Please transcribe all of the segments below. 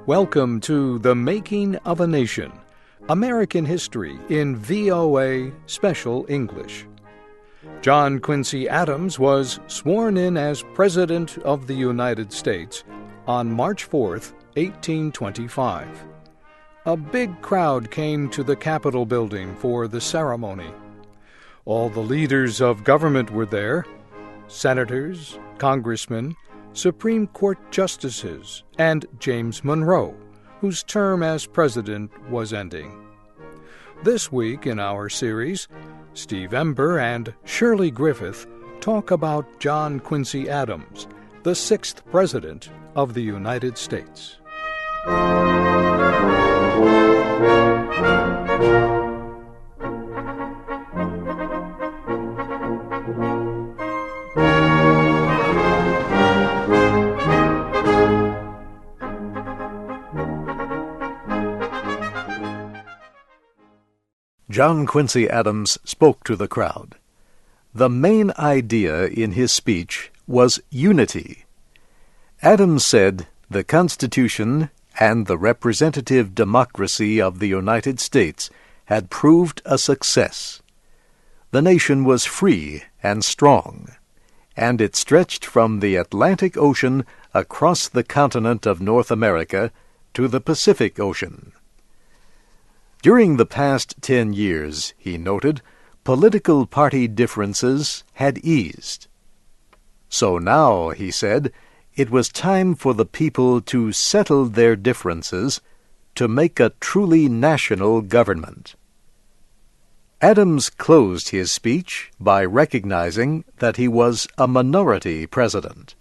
Welcome to The Making of a Nation, American History in VOA Special English. John Quincy Adams was sworn in as President of the United States on March 4th, 1825. A big crowd came to the Capitol building for the ceremony. All the leaders of government were there: senators, congressmen, Supreme Court justices, and James Monroe, whose term as president was ending. This week in our series, Steve Ember and Shirley Griffith talk about John Quincy Adams, the sixth president of the United States. John Quincy Adams spoke to the crowd. The main idea in his speech was unity. Adams said the Constitution and the representative democracy of the United States had proved a success. The nation was free and strong, and it stretched from the Atlantic Ocean across the continent of North America to the Pacific Ocean. During the past 10 years, he noted, political party differences had eased. So now, he said, it was time for the people to settle their differences to make a truly national government. Adams closed his speech by recognizing that he was a minority president.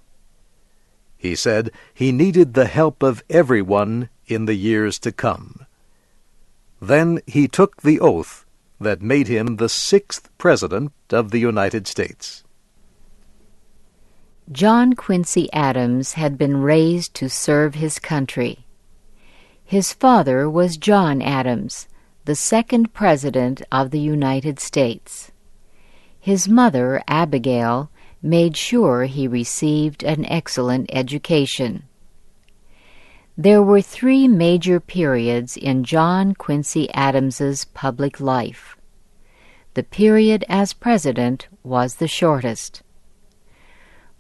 He said he needed the help of everyone in the years to come. Then he took the oath that made him the sixth President of the United States. John Quincy Adams had been raised to serve his country. His father was John Adams, the second President of the United States. His mother, Abigail, made sure he received an excellent education. There were three major periods in John Quincy Adams's public life. The period as president was the shortest.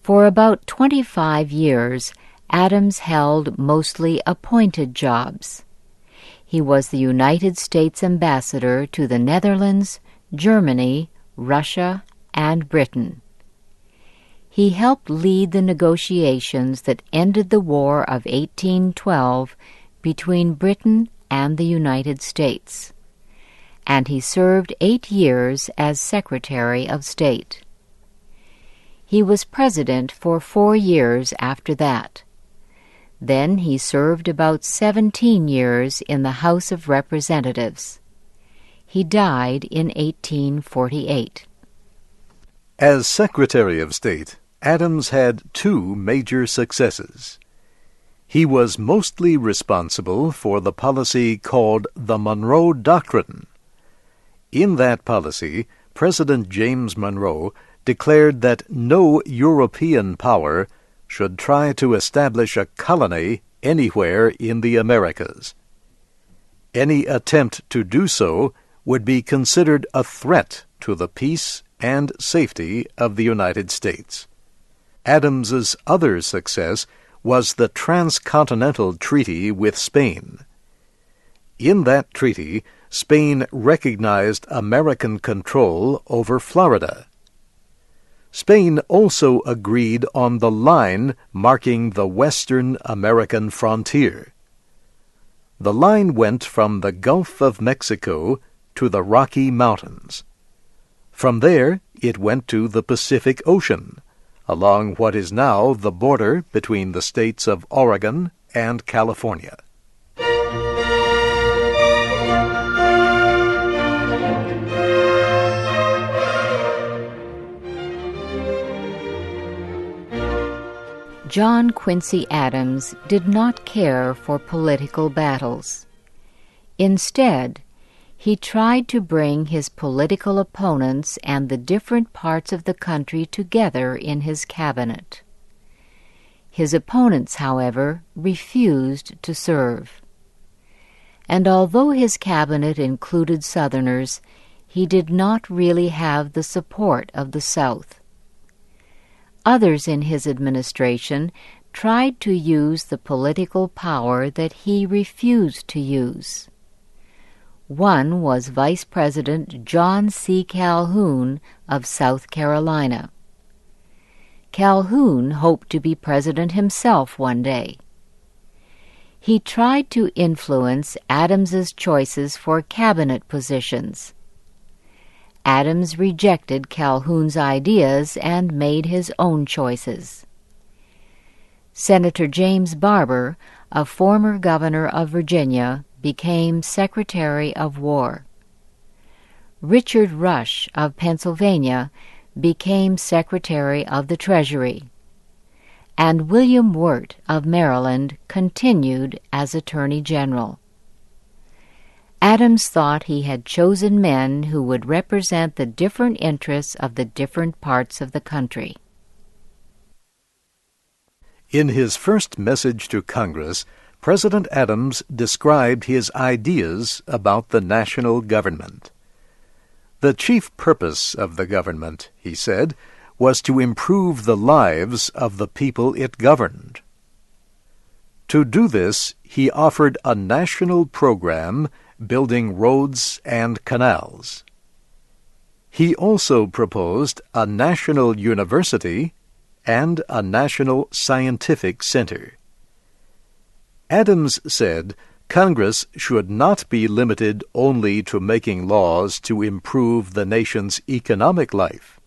For about 25 years, Adams held mostly appointed jobs. He was the United States ambassador to the Netherlands, Germany, Russia, and Britain. He helped lead the negotiations that ended the War of 1812 between Britain and the United States, and he served 8 years as Secretary of State. He was president for 4 years after that. Then he served about 17 years in the House of Representatives. He died in 1848. As Secretary of State, Adams had two major successes. He was mostly responsible for the policy called the Monroe Doctrine. In that policy, President James Monroe declared that no European power should try to establish a colony anywhere in the Americas. Any attempt to do so would be considered a threat to the peace and safety of the United States. Adams's other success was the Transcontinental Treaty with Spain. In that treaty, Spain recognized American control over Florida. Spain also agreed on the line marking the western American frontier. The line went from the Gulf of Mexico to the Rocky Mountains. From there, it went to the Pacific Ocean, along what is now the border between the states of Oregon and California. John Quincy Adams did not care for political battles. Instead, he tried to bring his political opponents and the different parts of the country together in his cabinet. His opponents, however, refused to serve. And although his cabinet included Southerners, he did not really have the support of the South. Others in his administration tried to use the political power that he refused to use. One was Vice President John C. Calhoun of South Carolina. Calhoun hoped to be president himself one day. He tried to influence Adams's choices for cabinet positions. Adams rejected Calhoun's ideas and made his own choices. Senator James Barber, a former governor of Virginia, became Secretary of War. Richard Rush of Pennsylvania became Secretary of the Treasury, and William Wirt of Maryland continued as Attorney General. Adams thought he had chosen men who would represent the different interests of the different parts of the country. In his first message to Congress, President Adams described his ideas about the national government. The chief purpose of the government, he said, was to improve the lives of the people it governed. To do this, he offered a national program building roads and canals. He also proposed a national university and a national scientific center. Adams said Congress should not be limited only to making laws to improve the nation's economic life.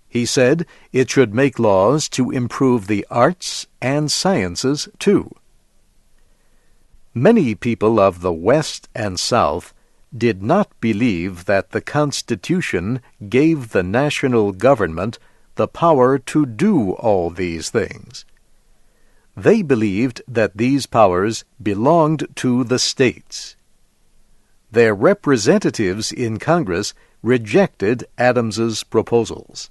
He said it should make laws to improve the arts and sciences too. Many people of the West and South did not believe that the Constitution gave the national government the power to do all these things. They believed that these powers belonged to the states. Their representatives in Congress rejected Adams's proposals.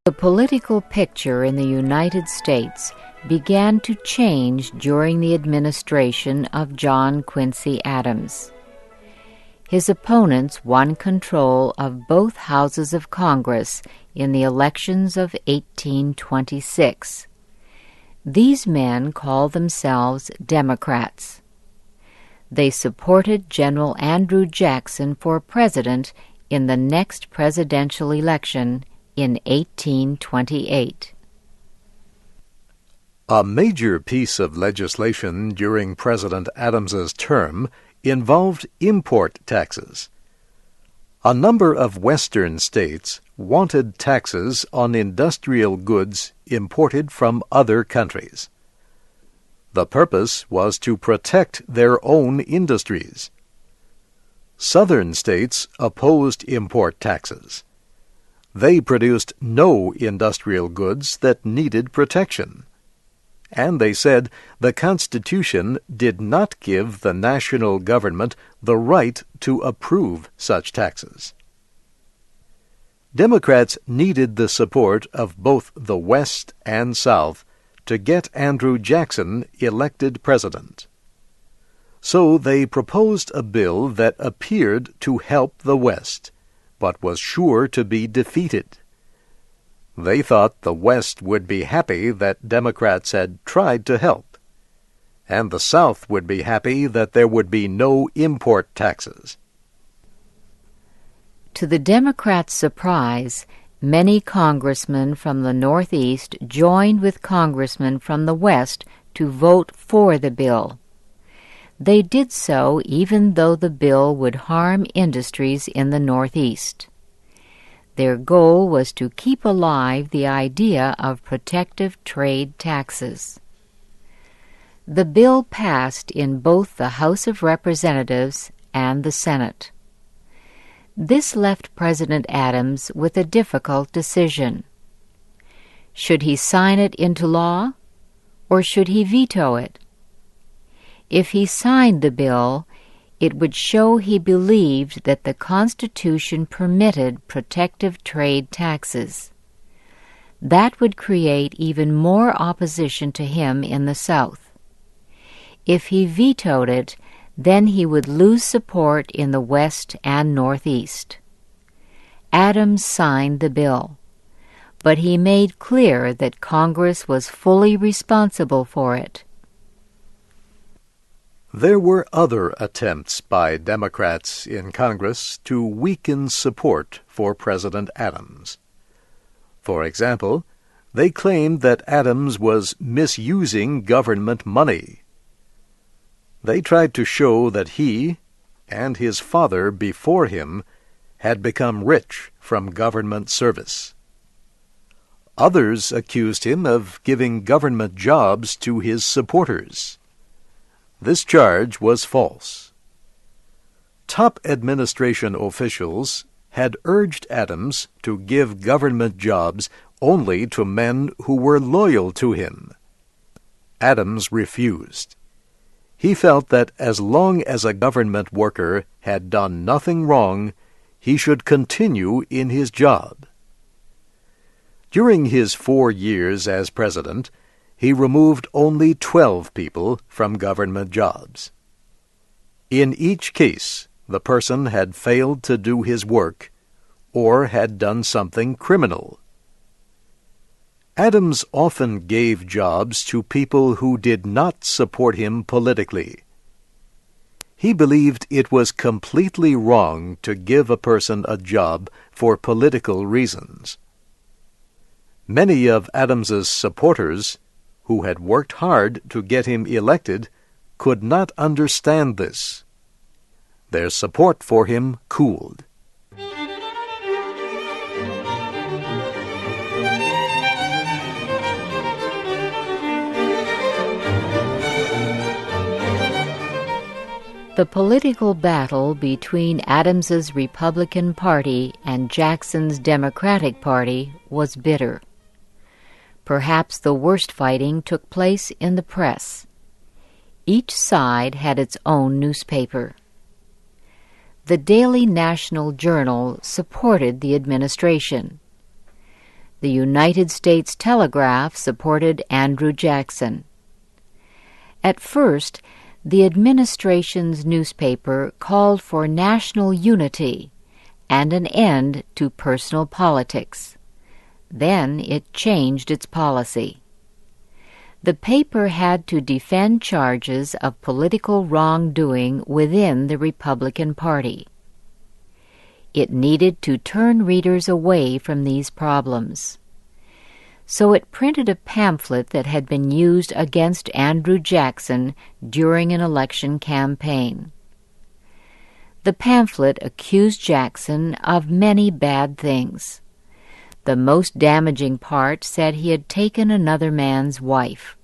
The political picture in the United States began to change during the administration of John Quincy Adams. His opponents won control of both houses of Congress in the elections of 1826. These men called themselves Democrats. They supported General Andrew Jackson for president in the next presidential election in 1828. A major piece of legislation during President Adams's term involved import taxes. A number of Western states wanted taxes on industrial goods imported from other countries. The purpose was to protect their own industries. Southern states opposed import taxes. They produced no industrial goods that needed protection. And they said the Constitution did not give the national government the right to approve such taxes. Democrats needed the support of both the West and South to get Andrew Jackson elected president. So they proposed a bill that appeared to help the West, but was sure to be defeated. They thought the West would be happy that Democrats had tried to help, and the South would be happy that there would be no import taxes. To the Democrats' surprise, many congressmen from the Northeast joined with congressmen from the West to vote for the bill. They did so even though the bill would harm industries in the Northeast. Their goal was to keep alive the idea of protective trade taxes. The bill passed in both the House of Representatives and the Senate. This left President Adams with a difficult decision. Should he sign it into law, or should he veto it? If he signed the bill, it would show he believed that the Constitution permitted protective trade taxes. That would create even more opposition to him in the South. If he vetoed it, then he would lose support in the West and Northeast. Adams signed the bill, but he made clear that Congress was fully responsible for it. There were other attempts by Democrats in Congress to weaken support for President Adams. For example, they claimed that Adams was misusing government money. They tried to show that he, and his father before him, had become rich from government service. Others accused him of giving government jobs to his supporters. This charge was false. Top administration officials had urged Adams to give government jobs only to men who were loyal to him. Adams refused. He felt that as long as a government worker had done nothing wrong, he should continue in his job. During his 4 years as president, he removed only 12 people from government jobs. In each case, the person had failed to do his work or had done something criminal. Adams often gave jobs to people who did not support him politically. He believed it was completely wrong to give a person a job for political reasons. Many of Adams's supporters, who had worked hard to get him elected, could not understand this. Their support for him cooled. The political battle between Adams's Republican Party and Jackson's Democratic Party was bitter. Perhaps the worst fighting took place in the press. Each side had its own newspaper. The Daily National Journal supported the administration. The United States Telegraph supported Andrew Jackson. At first, the administration's newspaper called for national unity and an end to personal politics. Then it changed its policy. The paper had to defend charges of political wrongdoing within the Republican Party. It needed to turn readers away from these problems. So it printed a pamphlet that had been used against Andrew Jackson during an election campaign. The pamphlet accused Jackson of many bad things. The most damaging part said he had taken another man's wife.